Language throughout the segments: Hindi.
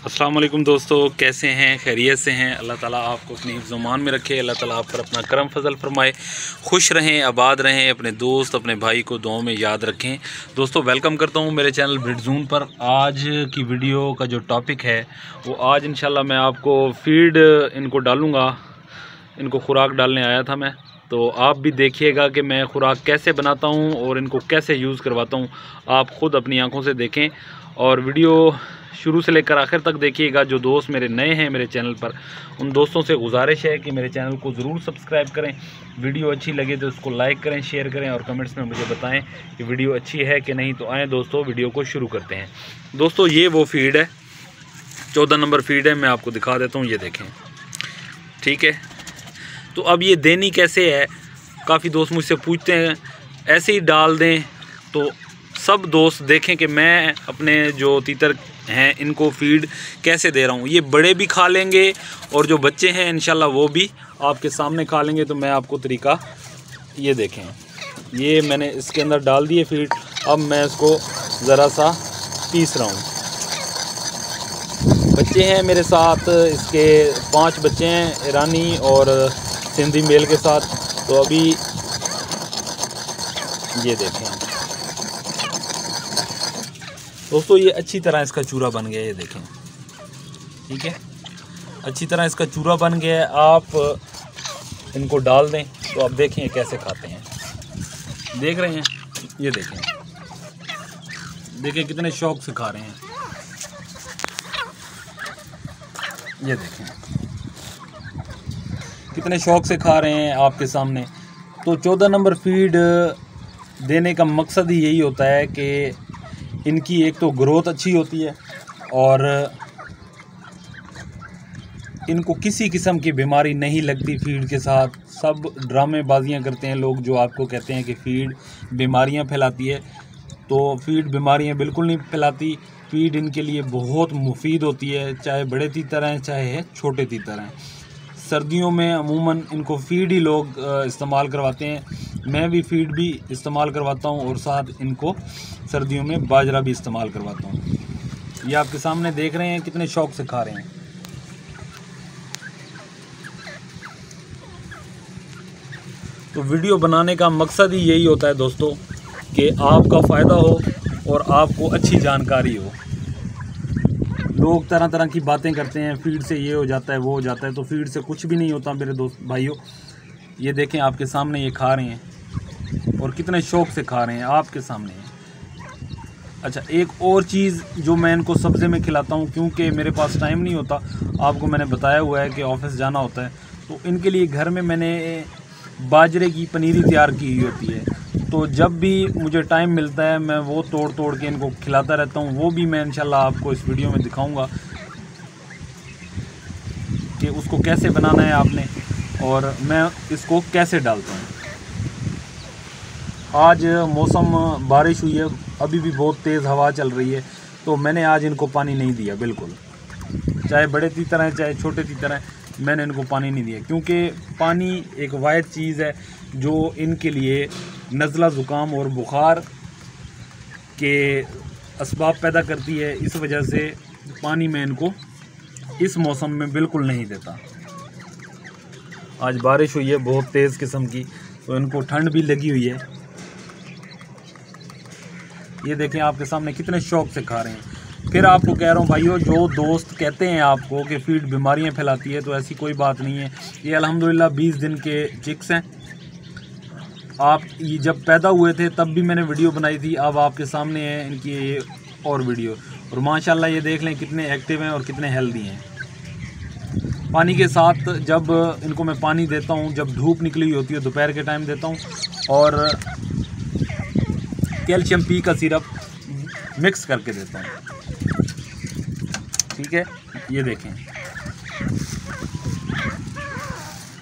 अस्सलाम वालेकुम दोस्तों, कैसे हैं? खैरियत से हैं? अल्लाह ताला आपको अपनी ज़ुबान में रखे। अल्लाह ताला आप पर अपना करम फजल फरमाए। खुश रहें, आबाद रहें, अपने दोस्त अपने भाई को दुआओं में याद रखें। दोस्तों वेलकम करता हूं मेरे चैनल ब्रिडजोन पर। आज की वीडियो का जो टॉपिक है वो आज इंशाल्लाह मैं आपको फीड इनको डालूँगा। इनको खुराक डालने आया था मैं, तो आप भी देखिएगा कि मैं खुराक कैसे बनाता हूं और इनको कैसे यूज़ करवाता हूं। आप ख़ुद अपनी आंखों से देखें और वीडियो शुरू से लेकर आखिर तक देखिएगा। जो दोस्त मेरे नए हैं मेरे चैनल पर, उन दोस्तों से गुजारिश है कि मेरे चैनल को ज़रूर सब्सक्राइब करें। वीडियो अच्छी लगे तो उसको लाइक करें, शेयर करें और कमेंट्स में मुझे बताएं कि वीडियो अच्छी है कि नहीं। तो आएँ दोस्तों, वीडियो को शुरू करते हैं। दोस्तों ये वो फीड है, 14 नंबर फीड है। मैं आपको दिखा देता हूँ, ये देखें, ठीक है। तो अब ये देनी कैसे है, काफ़ी दोस्त मुझसे पूछते हैं। ऐसे ही डाल दें तो सब दोस्त देखें कि मैं अपने जो तीतर हैं इनको फीड कैसे दे रहा हूँ। ये बड़े भी खा लेंगे और जो बच्चे हैं इंशाल्लाह वो भी आपके सामने खा लेंगे। तो मैं आपको तरीका ये देखें, ये मैंने इसके अंदर डाल दिए फीड। अब मैं इसको ज़रा सा पीस रहा हूँ। बच्चे हैं मेरे साथ, इसके 5 बच्चे हैं, ईरानी और सिंधी मेल के साथ। तो अभी ये देखें दोस्तों, ये अच्छी तरह इसका चूरा बन गया, ये देखें, ठीक है। अच्छी तरह इसका चूरा बन गया है। आप इनको डाल दें तो आप देखें कैसे खाते हैं। देख रहे हैं, ये देखें, देखें कितने शौक से खा रहे हैं। ये देखें कितने शौक से खा रहे हैं आपके सामने। तो 14 नंबर फीड देने का मकसद ही यही होता है कि इनकी एक तो ग्रोथ अच्छी होती है और इनको किसी किस्म की बीमारी नहीं लगती फीड के साथ। सब ड्रामेबाजियाँ करते हैं लोग, जो आपको कहते हैं कि फ़ीड बीमारियां फैलाती है। तो फ़ीड बीमारियां बिल्कुल नहीं फैलाती। फ़ीड इनके लिए बहुत मुफीद होती है, चाहे बड़े तीतर हैं चाहे छोटे तीतर हैं। सर्दियों में अमूमन इनको फ़ीड ही लोग इस्तेमाल करवाते हैं। मैं भी फ़ीड भी इस्तेमाल करवाता हूं और साथ इनको सर्दियों में बाजरा भी इस्तेमाल करवाता हूं। ये आपके सामने देख रहे हैं कितने शौक से खा रहे हैं। तो वीडियो बनाने का मकसद ही यही होता है दोस्तों कि आपका फ़ायदा हो और आपको अच्छी जानकारी हो। लोग तरह तरह की बातें करते हैं, फीड से ये हो जाता है वो हो जाता है। तो फीड से कुछ भी नहीं होता मेरे दोस्त भाइयों। ये देखें आपके सामने ये खा रहे हैं और कितने शौक से खा रहे हैं आपके सामने। अच्छा, एक और चीज़ जो मैं इनको सब्ज़े में खिलाता हूँ, क्योंकि मेरे पास टाइम नहीं होता, आपको मैंने बताया हुआ है कि ऑफिस जाना होता है। तो इनके लिए घर में मैंने बाजरे की पनीरी तैयार की हुई होती है। तो जब भी मुझे टाइम मिलता है मैं वो तोड़ तोड़ के इनको खिलाता रहता हूँ। वो भी मैं इंशाल्लाह आपको इस वीडियो में दिखाऊंगा कि उसको कैसे बनाना है आपने और मैं इसको कैसे डालता हूँ। आज मौसम बारिश हुई है, अभी भी बहुत तेज़ हवा चल रही है। तो मैंने आज इनको पानी नहीं दिया बिल्कुल, चाहे बड़े तीतर हैं चाहे छोटे तीतर हैं, मैंने इनको पानी नहीं दिया। क्योंकि पानी एक वाहिद चीज़ है जो इनके लिए नज़ला ज़ुकाम और बुखार के असबाब पैदा करती है। इस वजह से पानी मैं इनको इस मौसम में बिल्कुल नहीं देता। आज बारिश हुई है बहुत तेज़ किस्म की, तो इनको ठंड भी लगी हुई है। ये देखें आपके सामने कितने शौक से खा रहे हैं। फिर आपको कह रहा हूँ भाइयों, जो दोस्त कहते हैं आपको कि फीड बीमारियां फैलाती है, तो ऐसी कोई बात नहीं है। ये अल्हम्दुलिल्लाह 20 दिन के चिक्स हैं। आप ये जब पैदा हुए थे तब भी मैंने वीडियो बनाई थी, अब आपके सामने है इनकी ये और वीडियो। और माशाल्लाह ये देख लें कितने एक्टिव हैं और कितने हेल्दी हैं। पानी के साथ जब इनको मैं पानी देता हूँ, जब धूप निकली हुई होती है दोपहर के टाइम देता हूँ, और कैल्शियम पी का सिरप मिक्स करके देता हूँ, ठीक है। ये देखें,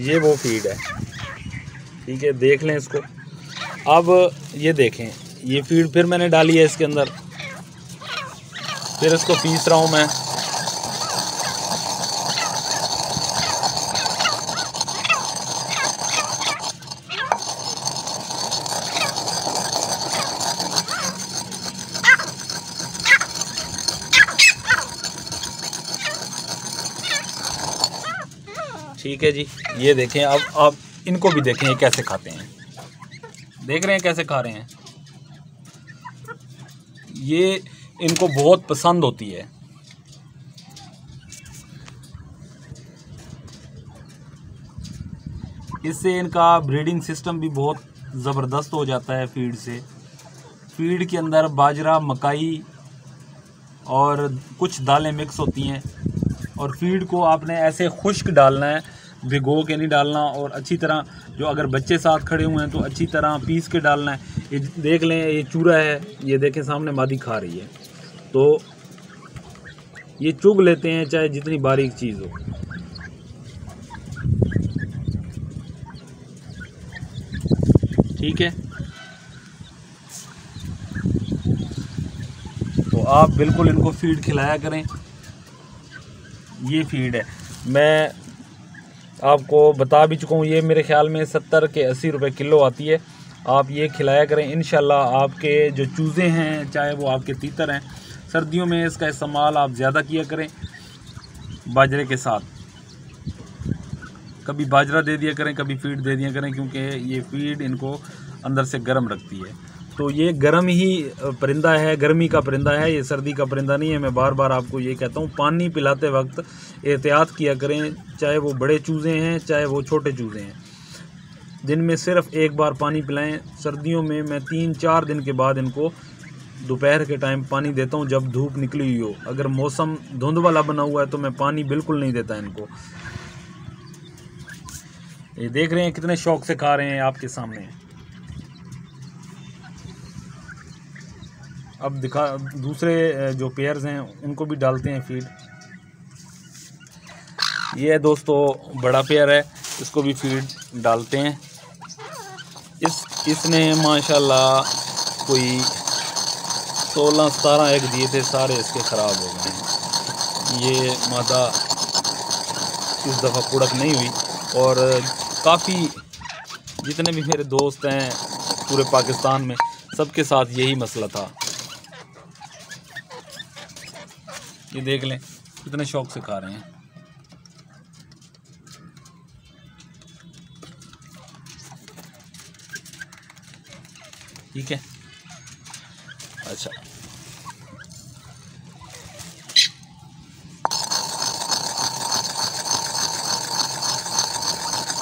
ये वो फीड है, ठीक है, देख लें इसको। अब ये देखें, ये फीड फिर मैंने डाली है इसके अंदर, फिर इसको पीस रहा हूँ मैं। ठीक है जी, ये देखें। अब आप इनको भी देखें ये कैसे खाते हैं, देख रहे हैं कैसे खा रहे हैं। ये इनको बहुत पसंद होती है। इससे इनका ब्रीडिंग सिस्टम भी बहुत ज़बरदस्त हो जाता है फीड से। फीड के अंदर बाजरा, मकाई और कुछ दालें मिक्स होती हैं, और फीड को आपने ऐसे खुश्क डालना है, भिगो के नहीं डालना। और अच्छी तरह, जो अगर बच्चे साथ खड़े हुए हैं तो अच्छी तरह पीस के डालना है। ये देख लें, ये चूरा है, ये देखें सामने मादी खा रही है, तो ये चुग लेते हैं चाहे जितनी बारीक चीज़ हो। ठीक है, तो आप बिल्कुल इनको फीड खिलाया करें। ये फीड है, मैं आपको बता भी चुका हूँ, ये मेरे ख्याल में 70 के 80 रुपए किलो आती है। आप ये खिलाया करें, इंशाल्लाह आपके जो चूज़े हैं, चाहे वो आपके तीतर हैं, सर्दियों में इसका इस्तेमाल आप ज़्यादा किया करें बाजरे के साथ। कभी बाजरा दे दिया करें, कभी फीड दे दिया करें, क्योंकि ये फीड इनको अंदर से गर्म रखती है। तो ये गर्म ही परिंदा है, गर्मी का परिंदा है, ये सर्दी का परिंदा नहीं है। मैं बार बार आपको ये कहता हूँ, पानी पिलाते वक्त एहतियात किया करें, चाहे वो बड़े चूज़े हैं चाहे वो छोटे चूज़े हैं। दिन में सिर्फ एक बार पानी पिलाएं। सर्दियों में मैं 3-4 दिन के बाद इनको दोपहर के टाइम पानी देता हूँ, जब धूप निकली हुई हो। अगर मौसम धुंध वाला बना हुआ है तो मैं पानी बिल्कुल नहीं देता इनको। ये देख रहे हैं कितने शौक से खा रहे हैं आपके सामने। अब दिखा, दूसरे जो पेयर्स हैं उनको भी डालते हैं फीड। ये है दोस्तों बड़ा पेयर है, इसको भी फीड डालते हैं। इसने माशाल्लाह कोई 16-17 एग दिए थे, सारे इसके ख़राब हो गए हैं। ये मादा इस दफ़ा कुड़क नहीं हुई, और काफ़ी जितने भी मेरे दोस्त हैं पूरे पाकिस्तान में, सबके साथ यही मसला था। ये देख लें कितने शौक से खा रहे हैं। ठीक है, अच्छा,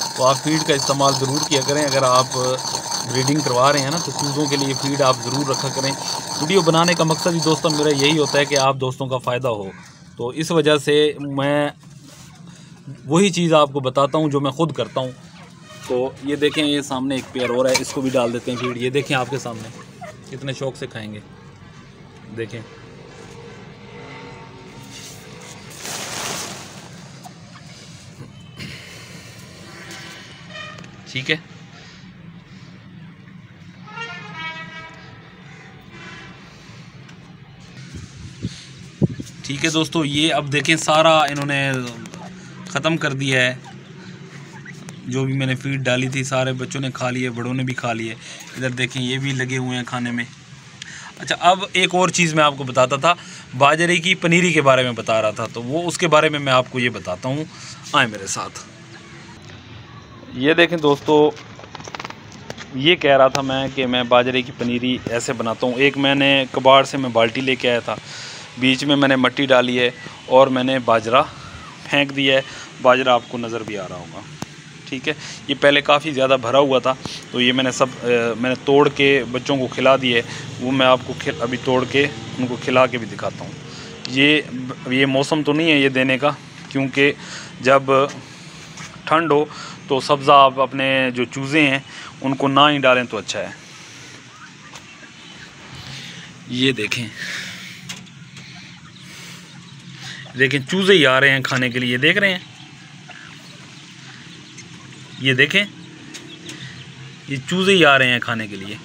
तो आप फीड का इस्तेमाल ज़रूर किया करें। अगर आप ब्रीडिंग करवा रहे हैं ना, तो चूज़ों के लिए फ़ीड आप ज़रूर रखा करें। वीडियो बनाने का मकसद ही दोस्तों मेरा यही होता है कि आप दोस्तों का फ़ायदा हो। तो इस वजह से मैं वही चीज़ आपको बताता हूँ जो मैं ख़ुद करता हूँ। तो ये देखें, ये सामने एक पेयर और है, इसको भी डाल देते हैं फीड। ये देखें आपके सामने कितने शौक़ से खाएँगे, देखें। ठीक है, ठीक है दोस्तों, ये अब देखें सारा इन्होंने ख़त्म कर दिया है। जो भी मैंने फीड डाली थी सारे बच्चों ने खा लिए, बड़ों ने भी खा लिए। इधर देखें ये भी लगे हुए हैं खाने में। अच्छा, अब एक और चीज़ मैं आपको बताता था, बाजरे की पनीरी के बारे में बता रहा था, तो वो उसके बारे में मैं आपको ये बताता हूँ। आए मेरे साथ। ये देखें दोस्तों, ये कह रहा था मैं कि मैं बाजरे की पनीरी ऐसे बनाता हूँ। एक मैंने कबाड़ से मैं बाल्टी लेके आया था, बीच में मैंने मिट्टी डाली है और मैंने बाजरा फेंक दिया है। बाजरा आपको नज़र भी आ रहा होगा, ठीक है। ये पहले काफ़ी ज़्यादा भरा हुआ था, तो ये मैंने तोड़ के बच्चों को खिला दिए। वो मैं आपको अभी तोड़ के उनको खिला के भी दिखाता हूँ। ये मौसम तो नहीं है ये देने का, क्योंकि जब ठंड हो तो सब्ज़ा आप अपने जो चूज़े हैं उनको ना ही डालें तो अच्छा है। ये देखें चूज़े ही आ रहे हैं खाने के लिए, देख रहे हैं। ये देखें, ये चूज़े ही आ रहे हैं खाने के लिए,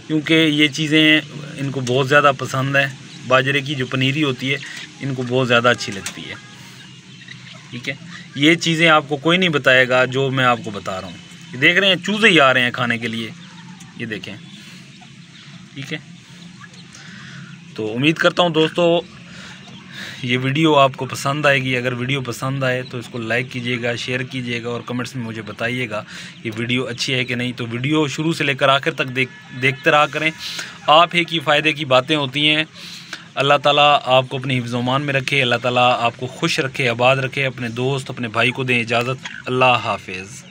क्योंकि ये चीज़ें इनको बहुत ज़्यादा पसंद है। बाजरे की जो पनीरी होती है इनको बहुत ज़्यादा अच्छी लगती है, ठीक है। ये चीज़ें आपको कोई नहीं बताएगा जो मैं आपको बता रहा हूँ। ये देख रहे हैं चूज़े ही आ रहे हैं खाने के लिए, ये देखें, ठीक है। तो उम्मीद करता हूँ दोस्तों ये वीडियो आपको पसंद आएगी। अगर वीडियो पसंद आए तो इसको लाइक कीजिएगा, शेयर कीजिएगा और कमेंट्स में मुझे बताइएगा ये वीडियो अच्छी है कि नहीं। तो वीडियो शुरू से लेकर आखिर तक देखते रहा करें। आप ही की फ़ायदे की बातें होती हैं। अल्लाह ताला आपको अपने हिफ्ज़ व अमान में रखे, अल्लाह ताला आपको खुश रखे, आबाद रखे। अपने दोस्त, अपने भाई को दें इजाज़त। अल्लाह हाफिज़।